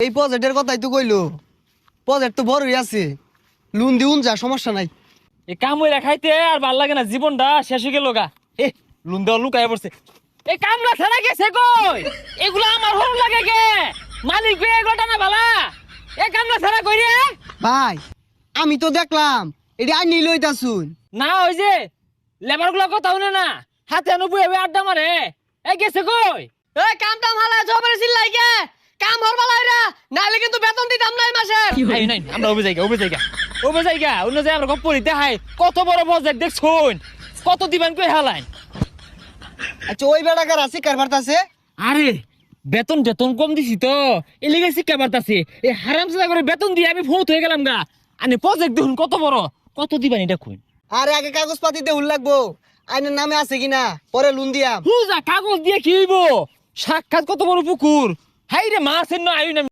এই প্রজেক্টের কথাই তো কইলো, প্রজেক্ট তো বড়ই আছে, লোন দিউন যা, সমস্যা নাই। এই কাম হইরা খাইতে আর ভাল লাগে না, জীবনটা শেষ হয়ে গেল গা। এ লুন দেওয়া লুকায় পড়ছে। এই কামলা ছাড়া গেছে কই? এগুলো আমার ভালো লাগে কে? মালিক বে এগুলো না বালা। এই কামলা ছাড়া কই রে? ভাই আমি তো দেখলাম এটি আইনি লইতাছুন। না ওই যে লেবার গুলো কথা শুনে না, হাতে আনো বুয়ে বুয়ে আড্ডা মারে। এই গেছে কই? এই কাম টাম হালা জবরে চিল্লাই গে কাম হর বালা হইরা নাইলে কিন্তু বেতন দিতাম না এই মাসে। আই নাই আমরা ওবে জায়গা অন্য যে আমরা গপ্প দিতে হাই কত বড় প্রজেক্ট দেখছুন, কত দিবেন কই হালাইন। আচ্ছা ওই বেড়াকার আছে কারবার আছে। আরে বেতন বেতন কম দিছি তো এলিগে শিক্ষা বার্তাছে। এই হারাম সাদা করে বেতন দিয়ে আমি ফৌত হয়ে গেলাম গা। আনে প্রজেক্ট দেখুন কত বড়, কত দিবেন এটা কই? আরে আগে কাগজ পাতি দেউল লাগবো, আইনের নামে আছে কিনা পরে লোন দিয়াম। হুজা কাগজ দিয়ে কি হইব? সাক্ষাৎ কত বড় পুকুর, হাই রে মাছের না আইন।